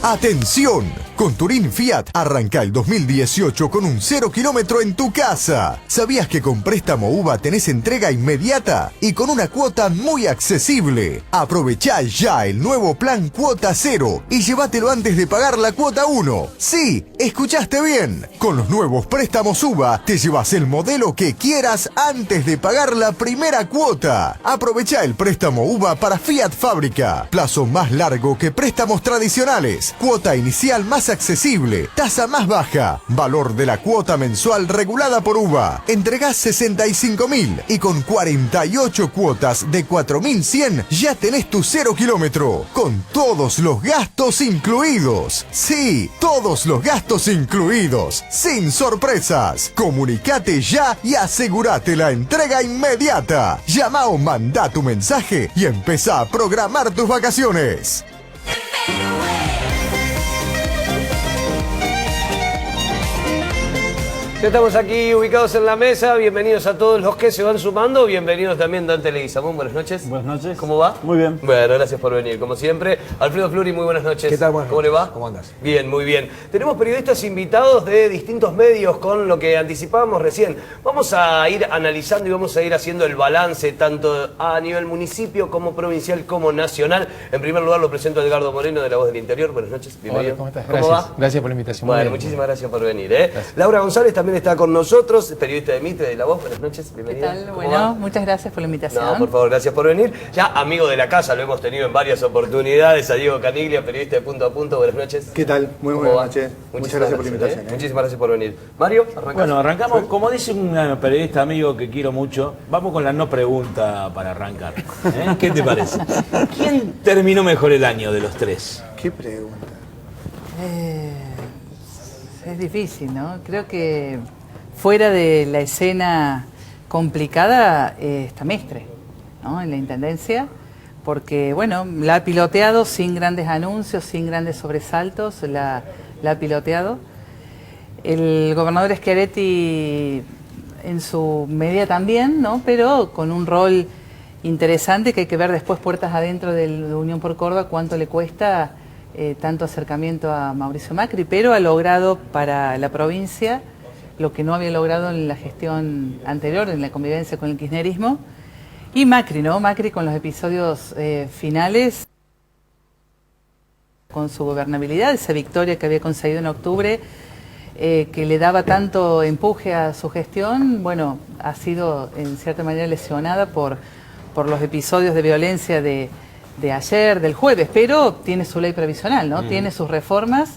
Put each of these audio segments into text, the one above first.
¡Atención! Con Touring Fiat arranca el 2018 con un 0 kilómetro en tu casa. ¿Sabías que con préstamo UVA tenés entrega inmediata y con una cuota muy accesible? Aprovechá ya el nuevo plan Cuota Cero y llévatelo antes de pagar la cuota 1. Sí, escuchaste bien. Con los nuevos préstamos UVA te llevas el modelo que quieras antes de pagar la primera cuota. Aprovechá el préstamo UVA para Fiat Fábrica. Plazo más largo que préstamos tradicionales. Cuota inicial más accesible, tasa más baja, valor de la cuota mensual regulada por UVA. Entregás 65.000 y con 48 cuotas de 4.100 ya tenés tu 0 kilómetro, con todos los gastos incluidos. Sí, todos los gastos incluidos, sin sorpresas. Comunicate ya y asegurate la entrega inmediata. Llama o manda tu mensaje y empezá a programar tus vacaciones. Ya estamos aquí ubicados en la mesa. Bienvenidos a todos los que se van sumando. Bienvenidos también Dante Leguizamón. Buenas noches. Buenas noches. ¿Cómo va? Muy bien. Bueno, gracias por venir. Como siempre, Alfredo Fluri, muy buenas noches. ¿Qué tal? Buenas ¿Cómo le va? ¿Cómo andas? Bien, muy bien. Tenemos periodistas invitados de distintos medios con lo que anticipábamos recién. Vamos a ir analizando y vamos a ir haciendo el balance tanto a nivel municipio como provincial como nacional. En primer lugar lo presento a Edgardo Moreno de La Voz del Interior. Buenas noches. Bienvenido. Hola, ¿cómo estás? ¿Cómo Gracias. va? Gracias por la invitación. Bueno, muchísimas gracias por venir. Laura González también está con nosotros, periodista de Mitre de La Voz. Buenas noches, bienvenida. ¿Qué tal? Bueno, muchas gracias por la invitación. No, por favor, gracias por venir. Ya amigo de la casa, lo hemos tenido en varias oportunidades. A Diego Caniglia, periodista de Punto a Punto. Buenas noches. ¿Qué tal? Muy ¿Cómo buenas va? noches. Muchas Muchísimas gracias por la invitación. Muchísimas gracias por venir. Mario, arrancamos. Bueno, arrancamos, como dice un periodista amigo que quiero mucho, vamos con la no pregunta para arrancar. ¿Qué te parece? ¿Quién terminó mejor el año de los tres? ¿Qué pregunta? Es difícil, ¿no? Creo que fuera de la escena complicada está Mestre, ¿no? En la Intendencia, porque, bueno, la ha piloteado sin grandes anuncios, sin grandes sobresaltos, la ha piloteado. El gobernador Schiaretti en su medida también, ¿no? Pero con un rol interesante que hay que ver después puertas adentro de Unión por Córdoba cuánto le cuesta tanto acercamiento a Mauricio Macri, pero ha logrado para la provincia lo que no había logrado en la gestión anterior, en la convivencia con el kirchnerismo. Y Macri, ¿no? Macri con los episodios finales, con su gobernabilidad, esa victoria que había conseguido en octubre, que le daba tanto empuje a su gestión, bueno, ha sido en cierta manera lesionada por los episodios de violencia de ayer, del jueves, pero tiene su ley previsional, ¿no? Tiene sus reformas.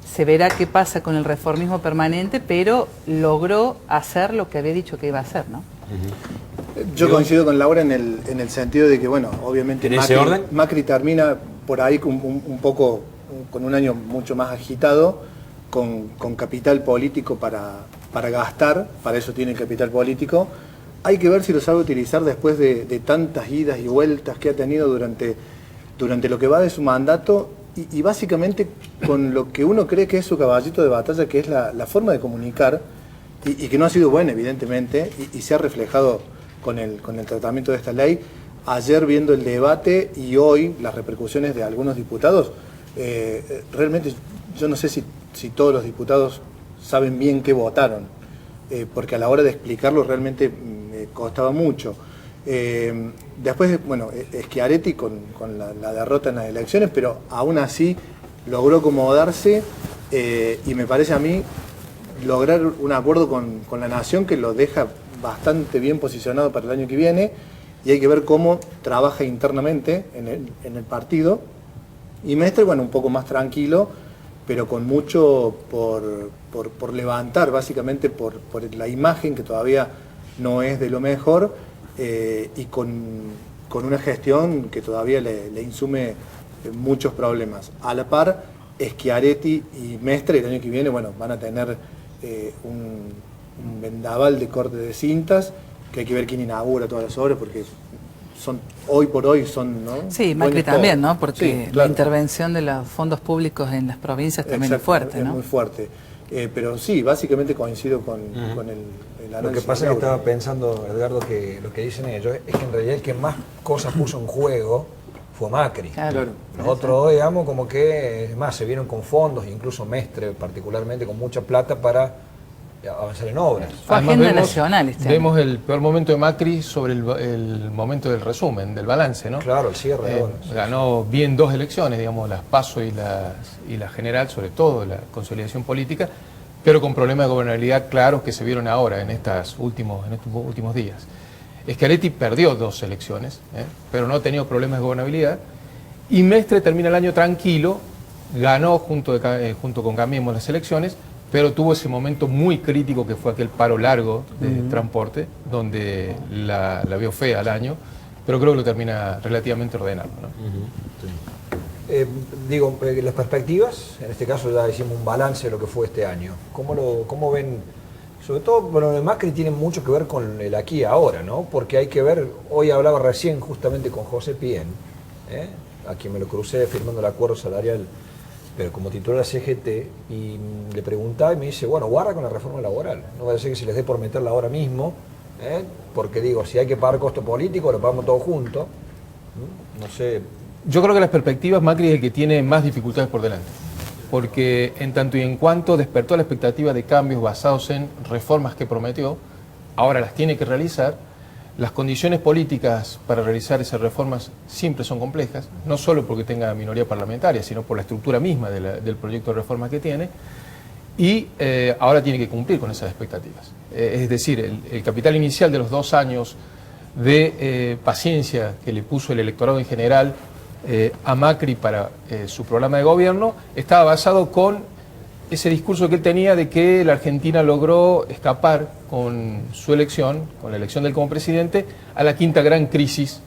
Se verá qué pasa con el reformismo permanente, pero logró hacer lo que había dicho que iba a hacer, ¿no? Yo coincido con Laura en el sentido de que, bueno, obviamente Macri termina por ahí un poco, con un año mucho más agitado, con capital político para gastar, para eso tiene el capital político. Hay que ver si lo sabe utilizar después de tantas idas y vueltas que ha tenido durante lo que va de su mandato. Y básicamente con lo que uno cree que es su caballito de batalla, que es la forma de comunicar, y que no ha sido buena, evidentemente, y se ha reflejado con el tratamiento de esta ley. Ayer viendo el debate y hoy las repercusiones de algunos diputados, realmente yo no sé si todos los diputados saben bien qué votaron, porque a la hora de explicarlo realmente me costaba mucho. Después, bueno, Schiaretti con la derrota en las elecciones, pero aún así logró acomodarse y me parece a mí lograr un acuerdo con la Nación que lo deja bastante bien posicionado para el año que viene, y hay que ver cómo trabaja internamente en el partido. Y Mestre, bueno, un poco más tranquilo, pero con mucho por levantar, básicamente por la imagen que todavía no es de lo mejor, y con una gestión que todavía le insume muchos problemas. A la par, Schiaretti y Mestre el año que viene, bueno, van a tener un vendaval de corte de cintas, que hay que ver quién inaugura todas las obras, porque hoy por hoy son, ¿no? Sí, Macri también, ¿no? Porque sí, claro, la intervención de los fondos públicos en las provincias también es fuerte, ¿no? Es muy fuerte. Pero sí, básicamente coincido con el análisis. Lo que pasa es que estaba pensando, Edgardo, que lo que dicen ellos es que en realidad el que más cosas puso en juego fue Macri. Claro. Los otros, digamos, como que, es más, se vieron con fondos, incluso Mestre particularmente, con mucha plata para avanzar en obras. Fue agenda nacional este año. Vemos el peor momento de Macri sobre el momento del resumen, del balance, ¿no? Claro, el cierre de obras. Ganó bien 2 elecciones, digamos, las PASO y la general, sobre todo la consolidación política, pero con problemas de gobernabilidad claros que se vieron ahora en estos últimos días. Schiaretti perdió 2 elecciones, pero no ha tenido problemas de gobernabilidad, y Mestre termina el año tranquilo, ganó junto con Cambiemos las elecciones, pero tuvo ese momento muy crítico que fue aquel paro largo de transporte, donde la vio fea al año, pero creo que lo termina relativamente ordenado, ¿no? Las perspectivas, en este caso ya hicimos un balance de lo que fue este año. ¿Cómo ven? Sobre todo, bueno, el Macri tiene mucho que ver con el aquí y ahora, ¿no? Porque hay que ver, hoy hablaba recién justamente con José Pien, a quien me lo crucé firmando el acuerdo salarial, pero como titular de la CGT, y le preguntaba y me dice, bueno, guarda con la reforma laboral, no vaya a ser que se les dé por meterla ahora mismo, porque digo, si hay que pagar costo político, lo pagamos todos juntos, no sé. Yo creo que las perspectivas, Macri es el que tiene más dificultades por delante, porque en tanto y en cuanto despertó la expectativa de cambios basados en reformas que prometió, ahora las tiene que realizar. Las condiciones políticas para realizar esas reformas siempre son complejas, no solo porque tenga minoría parlamentaria, sino por la estructura misma del proyecto de reforma que tiene, y ahora tiene que cumplir con esas expectativas. Es decir, el capital inicial de los 2 años de paciencia que le puso el electorado en general a Macri para su programa de gobierno estaba basado con ese discurso que él tenía de que la Argentina logró escapar con su elección, con la elección de él como presidente, a la 5ª gran crisis.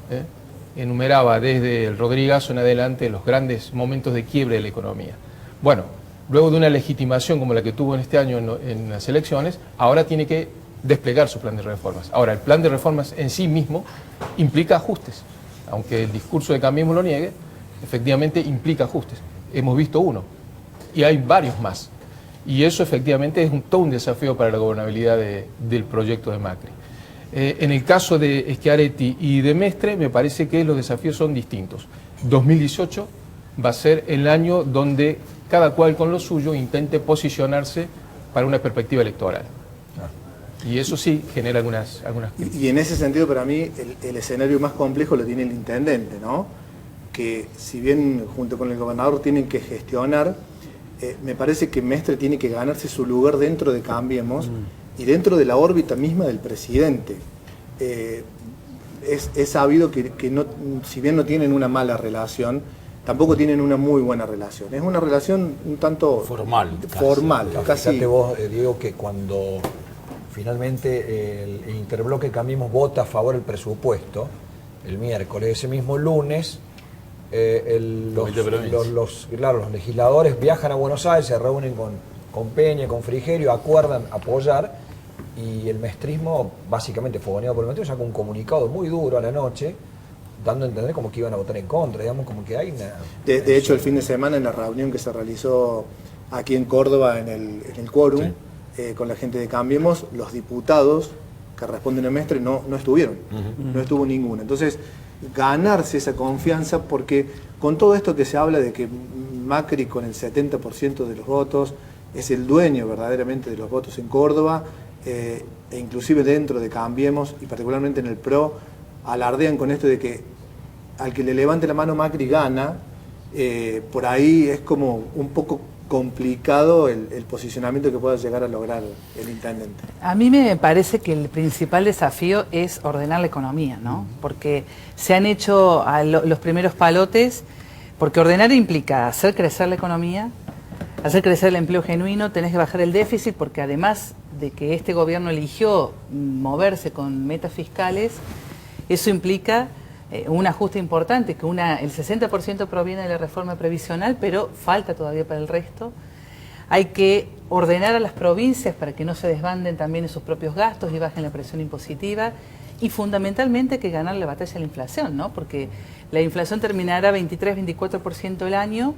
Enumeraba desde el Rodrigazo en adelante los grandes momentos de quiebre de la economía. Bueno, luego de una legitimación como la que tuvo en este año en las elecciones, ahora tiene que desplegar su plan de reformas. Ahora, el plan de reformas en sí mismo implica ajustes. Aunque el discurso de Cambiemos lo niegue, efectivamente implica ajustes. Hemos visto uno, y hay varios más. Y eso efectivamente es todo un desafío para la gobernabilidad del proyecto de Macri. En el caso de Schiaretti y de Mestre, me parece que los desafíos son distintos. 2018 va a ser el año donde cada cual con lo suyo intente posicionarse para una perspectiva electoral. Y eso sí genera algunas críticas. Y en ese sentido, para mí, el escenario más complejo lo tiene el intendente, ¿no? Que si bien junto con el gobernador tienen que gestionar, me parece que Mestre tiene que ganarse su lugar dentro de Cambiemos y dentro de la órbita misma del presidente. Es sabido que no, si bien no tienen una mala relación, tampoco tienen una muy buena relación. Es una relación un tanto formal. Casi. Fíjate vos, Diego, que cuando finalmente el interbloque Cambiemos vota a favor del presupuesto, el miércoles, ese mismo lunes, los legisladores viajan a Buenos Aires, se reúnen con Peña, con Frigerio, acuerdan apoyar, y el mestrismo, básicamente fogoneado por el mestrismo, saca un comunicado muy duro a la noche, dando a entender como que iban a votar en contra, digamos, como que hay una... De hecho, el fin de semana, en la reunión que se realizó aquí en Córdoba, en el quórum, sí, con la gente de Cambiemos, los diputados que responden a Mestre no estuvieron, no estuvo ninguno. Entonces, ganarse esa confianza, porque con todo esto que se habla de que Macri con el 70% de los votos es el dueño verdaderamente de los votos en Córdoba, e inclusive dentro de Cambiemos y particularmente en el PRO, alardean con esto de que al que le levante la mano Macri gana, por ahí es como un poco complicado el posicionamiento que pueda llegar a lograr el intendente. A mí me parece que el principal desafío es ordenar la economía, ¿no? Porque se han hecho los primeros palotes, porque ordenar implica hacer crecer la economía, hacer crecer el empleo genuino, tenés que bajar el déficit, porque además de que este gobierno eligió moverse con metas fiscales, eso implica un ajuste importante, que el 60% proviene de la reforma previsional, pero falta todavía para el resto. Hay que ordenar a las provincias para que no se desbanden también en sus propios gastos y bajen la presión impositiva. Y fundamentalmente hay que ganar la batalla a la inflación, ¿no? Porque la inflación terminará 23-24% el año.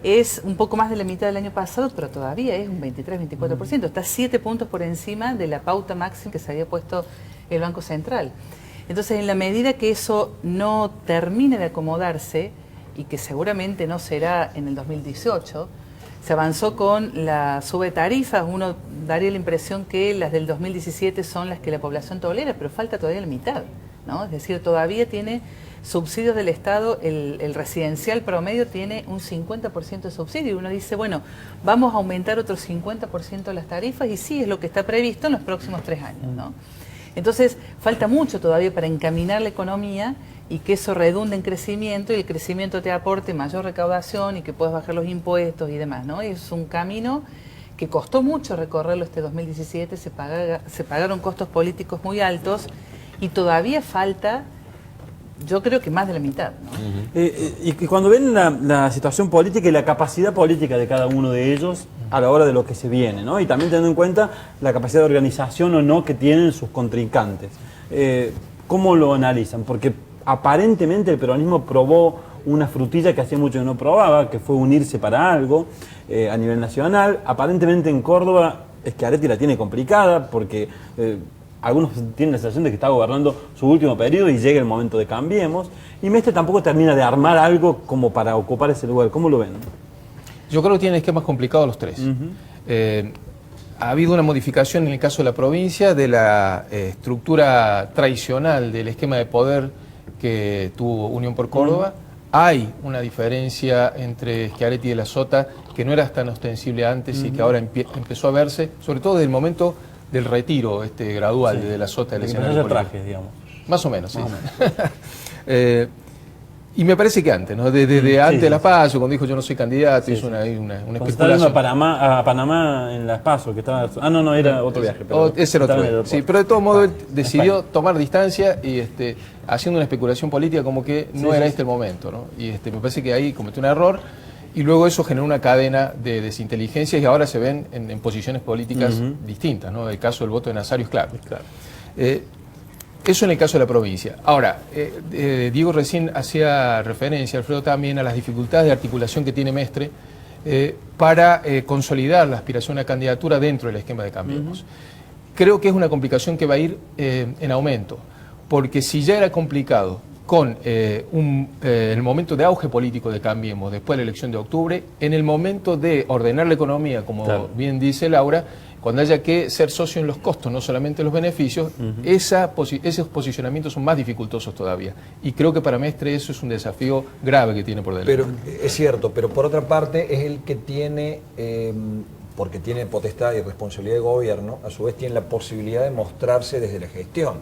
Es un poco más de la mitad del año pasado, pero todavía es un 23-24%. Está 7 puntos por encima de la pauta máxima que se había puesto el Banco Central. Entonces, en la medida que eso no termine de acomodarse, y que seguramente no será en el 2018, se avanzó con la sube de tarifas. Uno daría la impresión que las del 2017 son las que la población tolera, pero falta todavía la mitad, ¿no? Es decir, todavía tiene subsidios del Estado, el residencial promedio tiene un 50% de subsidio, y uno dice, bueno, vamos a aumentar otro 50% las tarifas, y sí, es lo que está previsto en los próximos 3 años, ¿no? Entonces, falta mucho todavía para encaminar la economía y que eso redunde en crecimiento, y el crecimiento te aporte mayor recaudación y que puedas bajar los impuestos y demás, ¿no? Es un camino que costó mucho recorrerlo este 2017, se pagaron costos políticos muy altos, y todavía falta, yo creo que más de la mitad, ¿no? Y cuando ven la situación política y la capacidad política de cada uno de ellos a la hora de lo que se viene, ¿no? Y también teniendo en cuenta la capacidad de organización o no que tienen sus contrincantes, ¿cómo lo analizan? Porque aparentemente el peronismo probó una frutilla que hacía mucho que no probaba, que fue unirse para algo a nivel nacional. Aparentemente en Córdoba Schiaretti la tiene complicada porque algunos tienen la sensación de que está gobernando su último periodo y llega el momento de cambiemos. Y Mestre tampoco termina de armar algo como para ocupar ese lugar. ¿Cómo lo ven? Yo creo que tienen esquemas complicados los tres. Ha habido una modificación en el caso de la provincia de la estructura tradicional del esquema de poder que tuvo Unión por Córdoba. Hay una diferencia entre Schiaretti y De la Sota que no era tan ostensible antes y que ahora empezó a verse, sobre todo desde el momento del retiro gradual de la Sota del escenario político. Trajes, digamos. Más o menos, sí. Y me parece que antes, ¿no? Desde antes de las PASO, cuando dijo yo no soy candidato, hizo una especulación. A Panamá en las PASO, que estaba... Ah, no, era otro viaje. Pero ese era otro viaje. Sí, pero de todo modo él decidió tomar distancia y haciendo una especulación política como que no era el momento, ¿no? Y me parece que ahí cometió un error. Y luego eso generó una cadena de desinteligencias y ahora se ven en posiciones políticas distintas, ¿no? El caso del voto de Nazario es claro. Eso en el caso de la provincia. Ahora, Diego recién hacía referencia, Alfredo también, a las dificultades de articulación que tiene Mestre para consolidar la aspiración a candidatura dentro del esquema de Cambiemos. Creo que es una complicación que va a ir en aumento, porque si ya era complicado con el momento de auge político de Cambiemos después de la elección de octubre, en el momento de ordenar la economía, como bien dice Laura, cuando haya que ser socio en los costos, no solamente en los beneficios, esos posicionamientos son más dificultosos todavía. Y creo que para Mestre eso es un desafío grave que tiene por delante. Pero es cierto, pero por otra parte es el que tiene, porque tiene potestad y responsabilidad de gobierno, a su vez tiene la posibilidad de mostrarse desde la gestión.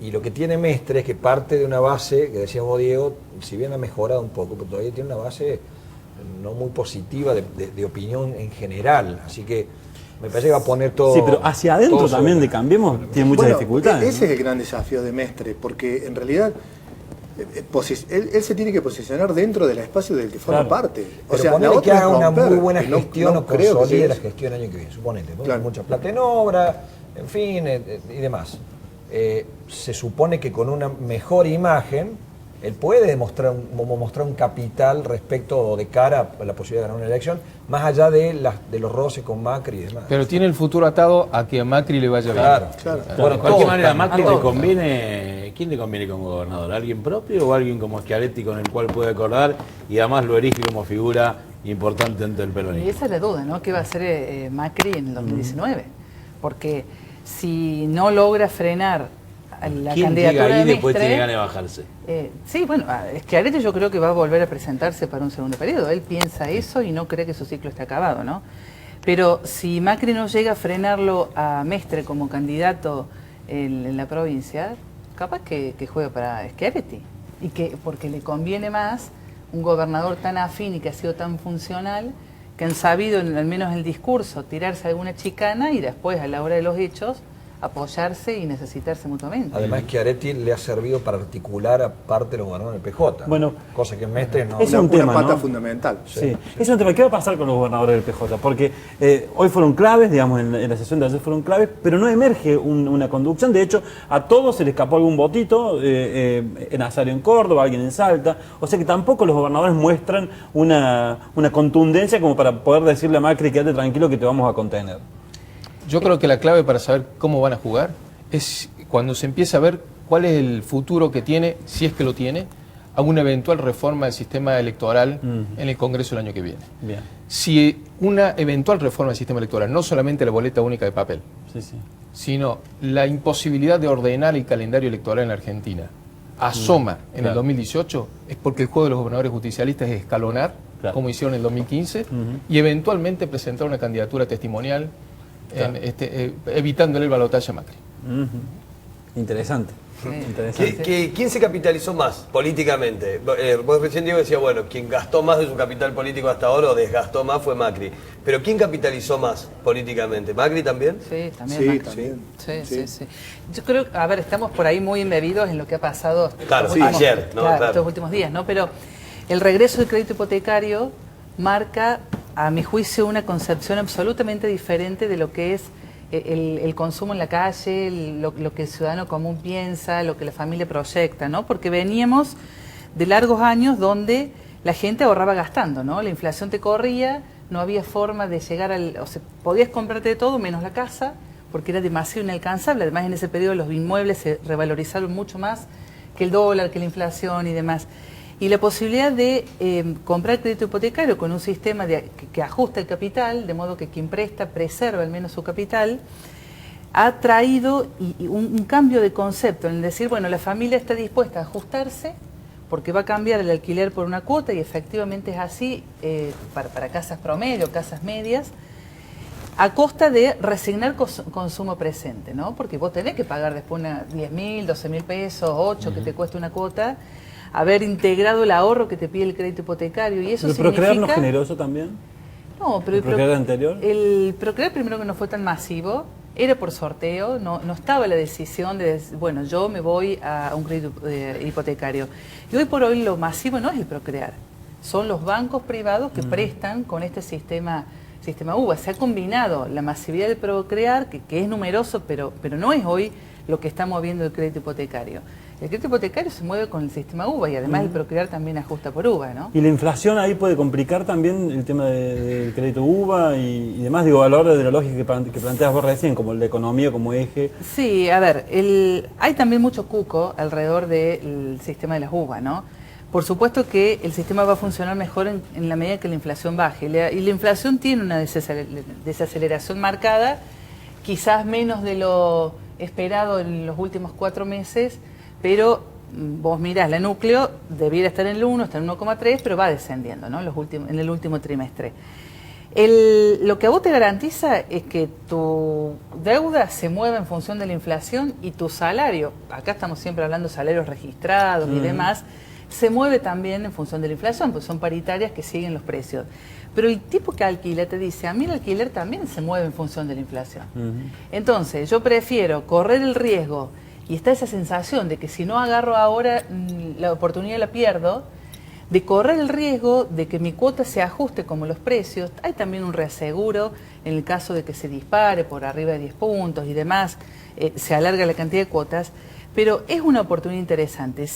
Y lo que tiene Mestre es que parte de una base, que decíamos Diego, si bien ha mejorado un poco, pero todavía tiene una base no muy positiva de opinión en general. Así que me parece que va a poner todo... Sí, pero hacia adentro también de Cambiemos tiene muchas dificultades. Ese es el gran desafío de Mestre, porque en realidad él se tiene que posicionar dentro del espacio del que forma parte. O sea, ponele que haga una muy buena gestión o consolide la gestión el año que viene, suponete. Hay mucha plata en obra, en fin, y demás. Se supone que con una mejor imagen él puede mostrar un capital respecto o de cara a la posibilidad de ganar una elección, más allá de los roces con Macri y demás. Pero tiene el futuro atado a que a Macri le vaya bien. Claro. Bueno, de cualquier manera, a Macri le conviene... ¿Quién le conviene como gobernador? ¿Alguien propio o alguien como Schiaretti con el cual puede acordar y además lo erige como figura importante dentro del peronismo? Y esa es la duda, ¿no? ¿Qué va a hacer Macri en el 2019? Porque si no logra frenar la ¿Quién candidatura llega ahí de después Mestre, tiene ganas de bajarse? Sí, bueno, Schiaretti yo creo que va a volver a presentarse para un segundo periodo. Él piensa eso y no cree que su ciclo esté acabado, ¿no? Pero si Macri no llega a frenarlo a Mestre como candidato en la provincia, capaz que juegue para Schiaretti. Y porque le conviene más un gobernador tan afín y que ha sido tan funcional, que han sabido, al menos en el discurso, tirarse alguna chicana y después, a la hora de los hechos, apoyarse y necesitarse mutuamente. Además, Schiaretti le ha servido para articular a parte de los gobernadores del PJ. Bueno, cosa que Mestre no. Es un tema, pata ¿no? fundamental. Sí. Es un tema. ¿Qué va a pasar con los gobernadores del PJ? Porque hoy fueron claves, digamos, en la sesión de ayer fueron claves, pero no emerge una conducción. De hecho, a todos se les escapó algún votito, en Nazario en Córdoba, alguien en Salta. O sea que tampoco los gobernadores muestran una contundencia como para poder decirle a Macri, quédate tranquilo que te vamos a contener. Yo creo que la clave para saber cómo van a jugar es cuando se empieza a ver cuál es el futuro que tiene, si es que lo tiene, a una eventual reforma del sistema electoral en el Congreso el año que viene. Bien. Si una eventual reforma del sistema electoral, no solamente la boleta única de papel, sino la imposibilidad de ordenar el calendario electoral en la Argentina, asoma en el 2018, es porque el juego de los gobernadores justicialistas es escalonar, como hicieron en el 2015, y eventualmente presentar una candidatura testimonial, evitándole el balotaje a Macri. Interesante. ¿Quién se capitalizó más políticamente? Vos recién Diego decía, bueno, quien gastó más de su capital político hasta ahora o desgastó más fue Macri. Pero ¿quién capitalizó más políticamente? ¿Macri también? Sí, también Sí, Macri. también. Sí. Yo creo, a ver, estamos por ahí muy embebidos en lo que ha pasado Claro, ayer, ¿no? Claro. estos últimos días, ¿no? Pero el regreso del crédito hipotecario marca, a mi juicio, una concepción absolutamente diferente de lo que es el consumo en la calle, lo que el ciudadano común piensa, lo que la familia proyecta, ¿no? Porque veníamos de largos años donde la gente ahorraba gastando, ¿no? La inflación te corría, no había forma de llegar o sea, podías comprarte de todo menos la casa, porque era demasiado inalcanzable. Además, en ese periodo los inmuebles se revalorizaron mucho más que el dólar, que la inflación y demás. Y la posibilidad de comprar crédito hipotecario con un sistema que ajusta el capital, de modo que quien presta preserva al menos su capital, ha traído un cambio de concepto, en decir, bueno, la familia está dispuesta a ajustarse porque va a cambiar el alquiler por una cuota, y efectivamente es así para casas promedio, casas medias, a costa de resignar consumo presente, ¿no? Porque vos tenés que pagar después 10.000, 12.000 pesos, 8 que te cuesta una cuota, haber integrado el ahorro que te pide el crédito hipotecario, y eso significa... ¿El Procrear no generó eso también? No, pero ¿El Procrear anterior? El Procrear primero que no fue tan masivo, era por sorteo, no estaba la decisión de, bueno, yo me voy a un crédito hipotecario. Y hoy por hoy lo masivo no es el Procrear, son los bancos privados que prestan con este sistema UVA. Se ha combinado la masividad del Procrear, que es numeroso, pero no es hoy lo que está moviendo el crédito hipotecario. El crédito hipotecario se mueve con el sistema UVA, y además el Procrear también ajusta por UVA, ¿no? ¿Y la inflación ahí puede complicar también el tema del crédito UVA y demás? Digo, a la hora de la lógica que planteas vos recién, como la economía como eje. Sí, a ver, hay también mucho cuco alrededor del sistema de las UVA, ¿no? Por supuesto que el sistema va a funcionar mejor en la medida que la inflación baje. Y la inflación tiene una desaceleración marcada, quizás menos de lo esperado en los últimos 4 meses, pero vos mirás, la núcleo debiera estar en el 1, está en 1,3, pero va descendiendo, ¿no? En el último trimestre. Lo que a vos te garantiza es que tu deuda se mueva en función de la inflación, y tu salario, acá estamos siempre hablando de salarios registrados y demás, se mueve también en función de la inflación, pues son paritarias que siguen los precios. Pero el tipo que alquila te dice, a mí el alquiler también se mueve en función de la inflación. Entonces, yo prefiero correr el riesgo, y está esa sensación de que si no agarro ahora la oportunidad la pierdo, de correr el riesgo de que mi cuota se ajuste como los precios. Hay también un reaseguro en el caso de que se dispare por arriba de 10 puntos y demás, se alarga la cantidad de cuotas, pero es una oportunidad interesante.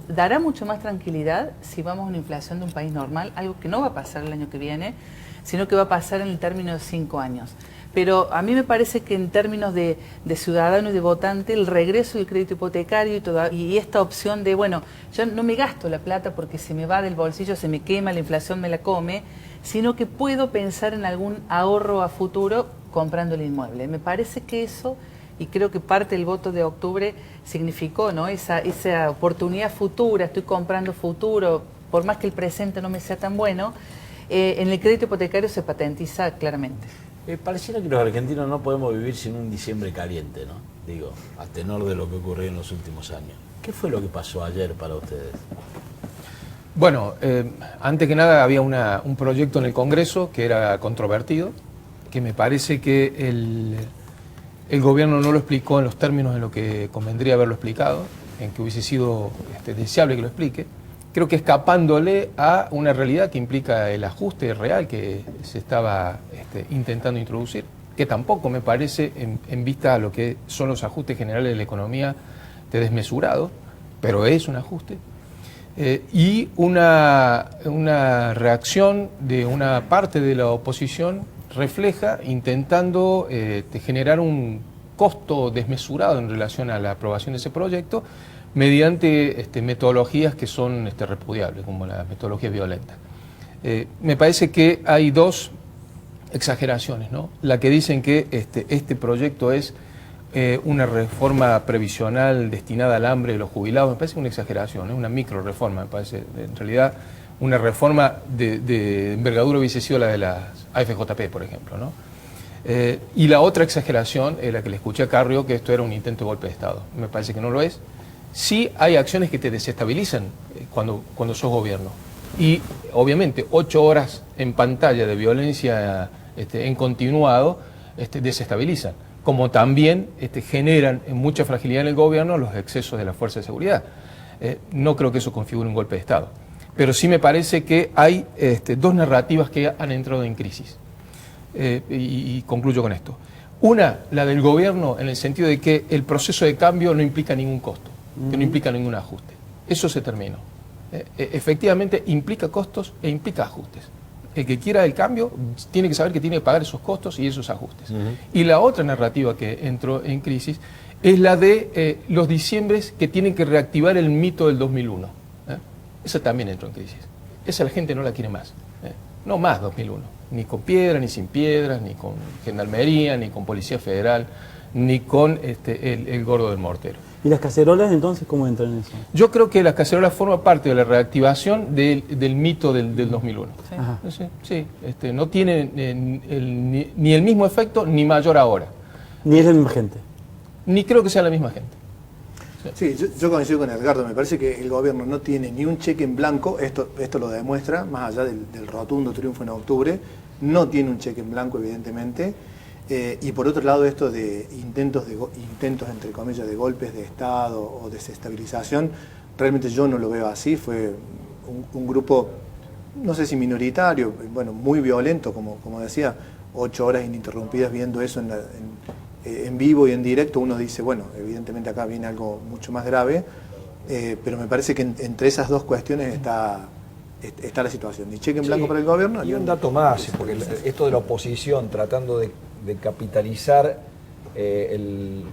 Dará mucho más tranquilidad si vamos a una inflación de un país normal, algo que no va a pasar el año que viene, sino que va a pasar en el término de 5 años. Pero a mí me parece que en términos de ciudadano y de votante, el regreso del crédito hipotecario y esta opción de, bueno, yo no me gasto la plata porque se me va del bolsillo, se me quema, la inflación me la come, sino que puedo pensar en algún ahorro a futuro comprando el inmueble. Me parece que eso, y creo que parte del voto de octubre significó, ¿no? Esa oportunidad futura, estoy comprando futuro, por más que el presente no me sea tan bueno, en el crédito hipotecario se patentiza claramente. Pareciera que los argentinos no podemos vivir sin un diciembre caliente, ¿no? Digo, a tenor de lo que ocurrió en los últimos años. ¿Qué fue lo que pasó ayer para ustedes? Bueno, antes que nada había un proyecto en el Congreso que era controvertido, que me parece que el gobierno no lo explicó en los términos en los que convendría haberlo explicado, en que hubiese sido deseable que lo explique. Creo que escapándole a una realidad que implica el ajuste real que se estaba intentando introducir, que tampoco me parece, en vista a lo que son los ajustes generales de la economía, de desmesurado, pero es un ajuste, y una reacción de una parte de la oposición refleja intentando generar un costo desmesurado en relación a la aprobación de ese proyecto, mediante metodologías que son repudiables, como las metodologías violentas. Me parece que hay dos exageraciones, ¿no? La que dicen que este proyecto es una reforma previsional destinada al hambre de los jubilados, me parece una exageración, es una micro reforma, me parece. En realidad, una reforma de envergadura hubiese sido la de las AFJP, por ejemplo, ¿no? Y la otra exageración es la que le escuché a Carrió, que esto era un intento de golpe de Estado. Me parece que no lo es. Sí hay acciones que te desestabilizan cuando sos gobierno. Y obviamente 8 horas en pantalla de violencia en continuado desestabilizan. Como también generan mucha fragilidad en el gobierno los excesos de la fuerza de seguridad. No creo que eso configure un golpe de Estado. Pero sí me parece que hay dos narrativas que han entrado en crisis. Y concluyo con esto. Una, la del gobierno, en el sentido de que el proceso de cambio no implica ningún costo, que no implica ningún ajuste. Eso se terminó. Efectivamente implica costos e implica ajustes. El que quiera el cambio tiene que saber que tiene que pagar esos costos y esos ajustes. Y la otra narrativa que entró en crisis es la de los diciembres que tienen que reactivar el mito del 2001. Esa también entró en crisis. Esa la gente no la quiere más. No más 2001. Ni con piedra, ni sin piedras, ni con gendarmería, ni con policía federal, ni con el gordo del mortero. ¿Y las cacerolas entonces cómo entran en eso? Yo creo que las cacerolas forman parte de la reactivación del mito del 2001. Sí, sí, no tiene ni el mismo efecto ni mayor ahora. Ni es la misma gente. Ni creo que sea la misma gente. Sí, yo coincido con Edgardo, me parece que el gobierno no tiene ni un cheque en blanco, esto lo demuestra, más allá del rotundo triunfo en octubre, no tiene un cheque en blanco evidentemente, y por otro lado esto de intentos entre comillas de golpes de Estado o desestabilización, realmente yo no lo veo así, fue un grupo, no sé si minoritario, bueno, muy violento, como decía, 8 horas ininterrumpidas viendo eso en vivo y en directo. Uno dice, bueno, evidentemente acá viene algo mucho más grave, pero me parece que entre esas dos cuestiones está la situación. Ni cheque en blanco para el gobierno. Y un dato más, porque esto de la oposición tratando de capitalizar el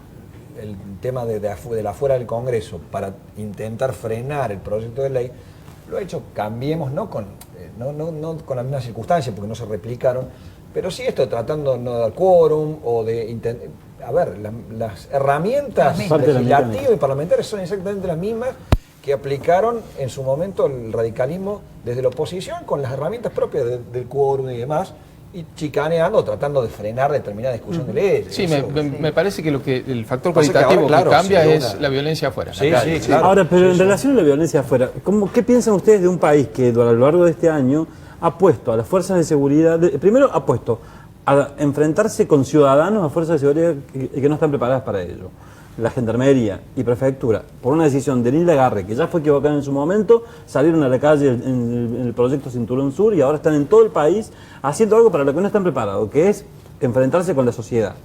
tema de la afuera del Congreso para intentar frenar el proyecto de ley, lo ha hecho Cambiemos, no con las mismas circunstancias, porque no se replicaron, pero sí esto tratando de no dar quórum o de las herramientas legislativas y parlamentarias son exactamente las mismas que aplicaron en su momento el radicalismo desde la oposición con las herramientas propias del quórum y demás, y chicaneando, tratando de frenar determinada discusión de leyes. Sí, me parece que el factor cualitativo que cambia es la violencia afuera. Sí, claro. Ahora, pero en relación a la violencia afuera, ¿qué piensan ustedes de un país que a lo largo de este año ha puesto a las fuerzas de seguridad, primero ha puesto a enfrentarse con ciudadanos a fuerzas de seguridad que no están preparadas para ello? La Gendarmería y Prefectura, por una decisión de Nilda Garre, que ya fue equivocada en su momento, salieron a la calle en el proyecto Cinturón Sur y ahora están en todo el país haciendo algo para lo que no están preparados, que es enfrentarse con la sociedad.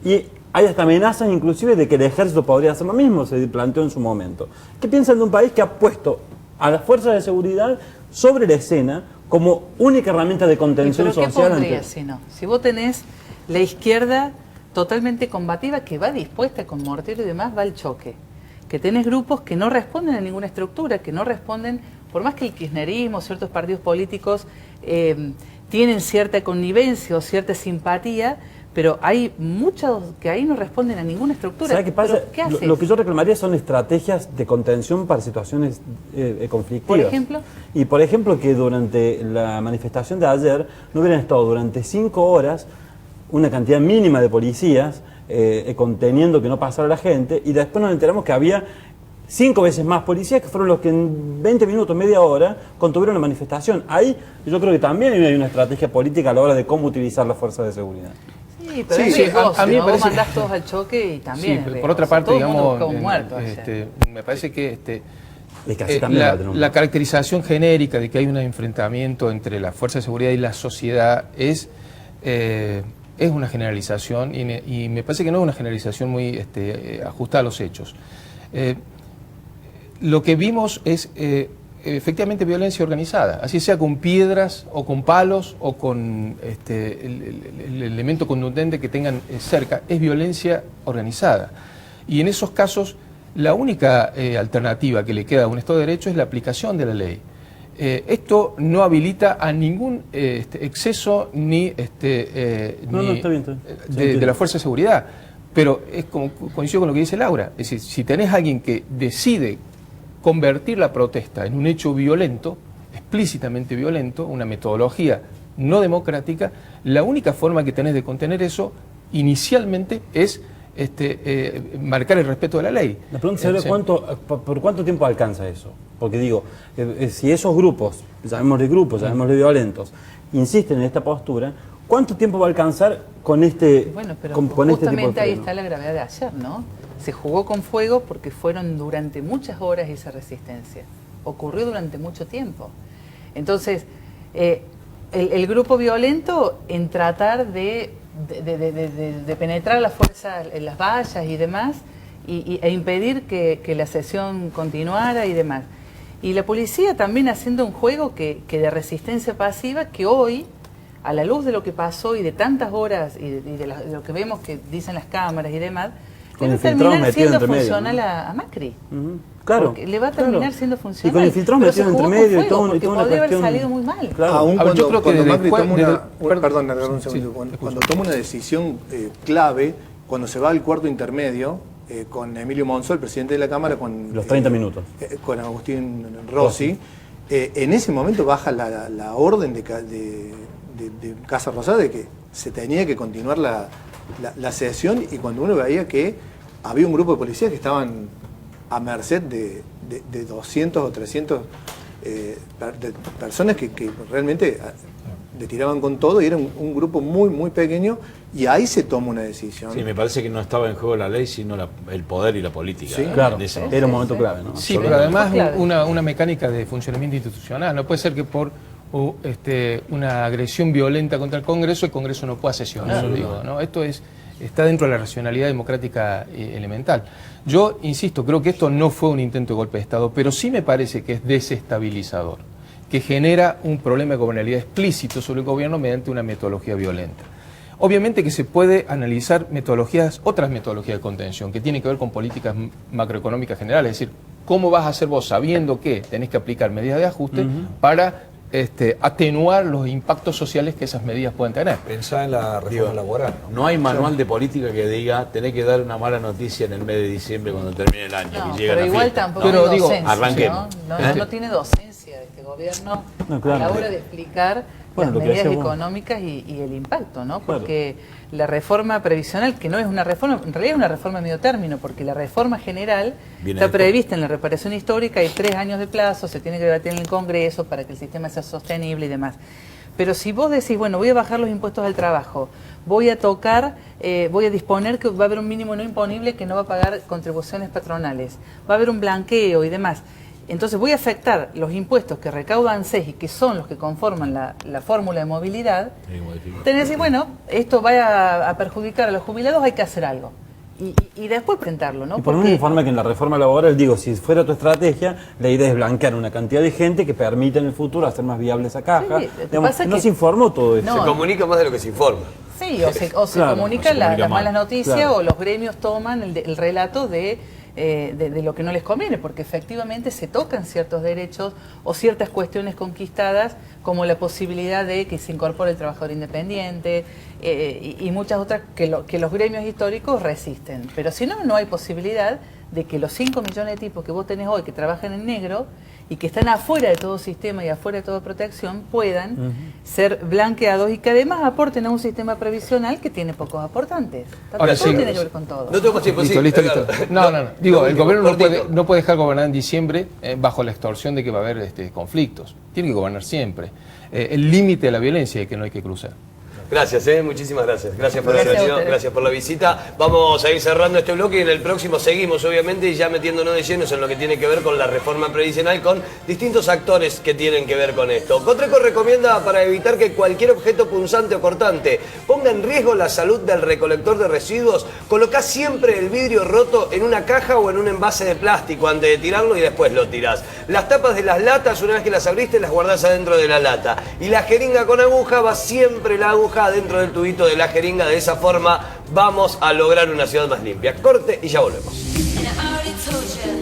Y hay hasta amenazas inclusive de que el ejército podría hacer lo mismo, se planteó en su momento. ¿Qué piensan de un país que ha puesto a las fuerzas de seguridad sobre la escena como única herramienta de contención social? ¿Pero qué pondría si vos tenés la izquierda totalmente combativa que va dispuesta con mortero y demás, va al choque? Que tenés grupos que no responden a ninguna estructura, que no responden, por más que el kirchnerismo, ciertos partidos políticos tienen cierta connivencia o cierta simpatía, pero hay muchos que ahí no responden a ninguna estructura. ¿Sabe qué pasa? ¿Qué haces? Lo que yo reclamaría son estrategias de contención para situaciones conflictivas. ¿Por ejemplo? Y por ejemplo que durante la manifestación de ayer no hubieran estado durante 5 horas una cantidad mínima de policías conteniendo que no pasara la gente, y después nos enteramos que había 5 veces más policías que fueron los que en 20 minutos, media hora, contuvieron la manifestación. Ahí yo creo que también hay una estrategia política a la hora de cómo uticizar las fuerzas de seguridad. Sí, pero es riesgoso, a mí me parece vos mandás todos al choque y también por otra parte, digamos, me parece que la caracterización genérica de que hay un enfrentamiento entre la fuerza de seguridad y la sociedad es una generalización y me parece que no es una generalización muy ajustada a los hechos. Lo que vimos es efectivamente violencia organizada, así sea con piedras o con palos o con el elemento contundente que tengan cerca, es violencia organizada. Y en esos casos La única alternativa que le queda a un Estado de Derecho es la aplicación de la ley. Esto no habilita a ningún exceso ni, está bien. de la fuerza de seguridad. Pero es como coincido con lo que dice Laura. Es decir, si tenés a alguien que decide convertir la protesta en un hecho violento, explícitamente violento, una metodología no democrática, la única forma que tenés de contener eso inicialmente es marcar el respeto de la ley. La pregunta es ¿por cuánto tiempo alcanza eso? Porque digo, si esos grupos, llamémosle violentos, insisten en esta postura, ¿cuánto tiempo va a alcanzar con este Bueno, pero con justamente este tipo de ahí freno? está la gravedad de ayer, ¿no? Se jugó con fuego porque fueron durante muchas horas esa resistencia. Ocurrió durante mucho tiempo. Entonces, el grupo violento en tratar de penetrar las fuerzas, las vallas y demás, e impedir que la sesión continuara y demás. Y la policía también haciendo un juego que de resistencia pasiva que hoy, a la luz de lo que pasó y de tantas horas y de lo que vemos que dicen las cámaras y demás, Con le va el a filtrón terminar metido siendo entre medio, funcional ¿no? a Macri. Claro. Porque le va a terminar siendo funcional. Y con el filtrón pero se metido entre jugó con medio y fuego, todo, porque una podría haber cuestión. salido muy mal. Claro. Aún A ver, yo cuando, creo que cuando desde Macri toma desde- una, perdón. perdón, un segundo. Sí, Cuando toma una decisión clave, cuando se va al cuarto intermedio, con Emilio Monzó, el presidente de la Cámara, con Los 30 minutos. Con Agustín Rossi, en ese momento baja la orden de Casa Rosada de que se tenía que continuar la sesión, y cuando uno veía que había un grupo de policías que estaban a merced de 200 o 300 personas que realmente le tiraban con todo, y era un grupo muy, muy pequeño, y ahí se toma una decisión. Sí, me parece que no estaba en juego la ley, sino el poder y la política. Sí, Claro, En ese momento. era un momento clave, ¿no? Sí, pero además Claro. una mecánica de funcionamiento institucional. No puede ser que por una agresión violenta contra el Congreso no pueda sesionar. Digo, ¿no? Esto está dentro de la racionalidad democrática elemental. Yo insisto, creo que esto no fue un intento de golpe de Estado, pero sí me parece que es desestabilizador, que genera un problema de gobernabilidad explícito sobre el gobierno mediante una metodología violenta. Obviamente que se puede analizar otras metodologías de contención, que tienen que ver con políticas macroeconómicas generales, es decir, cómo vas a hacer vos sabiendo que tenés que aplicar medidas de ajuste para atenuar los impactos sociales que esas medidas pueden tener. Pensá en la reforma laboral, ¿no? No hay manual de política que diga tenés que dar una mala noticia en el mes de diciembre cuando termine el año. No, y llega pero la igual fiesta. tampoco Pero hay digo, docencia, arranquemos. ¿no? No tiene docencia de este gobierno No, claro. a la hora de explicar Bueno, las lo que medidas decías vos. económicas y el impacto, ¿no? Claro. Porque la reforma previsional, que no es una reforma, en realidad es una reforma a medio término, porque la reforma general Viene está después. prevista en la reparación histórica, hay 3 años de plazo, se tiene que debatir en el Congreso para que el sistema sea sostenible y demás. Pero si vos decís, bueno, voy a bajar los impuestos al trabajo, voy a disponer que va a haber un mínimo no imponible que no va a pagar contribuciones patronales, va a haber un blanqueo y demás. Entonces voy a afectar los impuestos que recaudan ANSES y que son los que conforman la fórmula de movilidad. Tenés que decir, bueno, esto va a perjudicar a los jubilados, hay que hacer algo. Y después presentarlo, ¿no? Y por la misma forma que en la reforma laboral, digo, si fuera tu estrategia, la idea es blanquear una cantidad de gente que permita en el futuro hacer más viable esa caja. Sí, lo que Digamos, pasa es no que- se informó todo eso. No. Se comunica más de lo que se informa. Sí, o se Claro, comunican se comunica las mal. malas noticias, Claro. o los gremios toman el relato de lo que no les conviene, porque efectivamente se tocan ciertos derechos o ciertas cuestiones conquistadas, como la posibilidad de que se incorpore el trabajador independiente y muchas otras que los gremios históricos resisten. Pero si no, no hay posibilidad de que los 5 millones de tipos que vos tenés hoy que trabajan en negro y que están afuera de todo sistema y afuera de toda protección puedan ser blanqueados y que además aporten a un sistema previsional que tiene pocos aportantes. Ahora Todo sí. tiene que ver con todo. No tenemos tiempo, Listo, sí, listo, Edgardo. listo. No. Digo, el último, gobierno cortito. no puede dejar gobernar en diciembre bajo la extorsión de que va a haber conflictos. Tiene que gobernar siempre. El límite de la violencia es que no hay que cruzar. Gracias, muchísimas gracias. Gracias por Gracias haber a venido, ustedes. gracias por la visita. Vamos a ir cerrando este bloque y en el próximo seguimos, obviamente, y ya metiéndonos de llenos en lo que tiene que ver con la reforma previsional, con distintos actores que tienen que ver con esto. Cotreco recomienda, para evitar que cualquier objeto punzante o cortante ponga en riesgo la salud del recolector de residuos, colocá siempre el vidrio roto en una caja o en un envase de plástico antes de tirarlo y después lo tirás. Las tapas de las latas, una vez que las abriste, las guardás adentro de la lata. Y la jeringa con aguja, va siempre la aguja dentro del tubito de la jeringa. De esa forma vamos a lograr una ciudad más limpia. Corte y ya volvemos. told ya.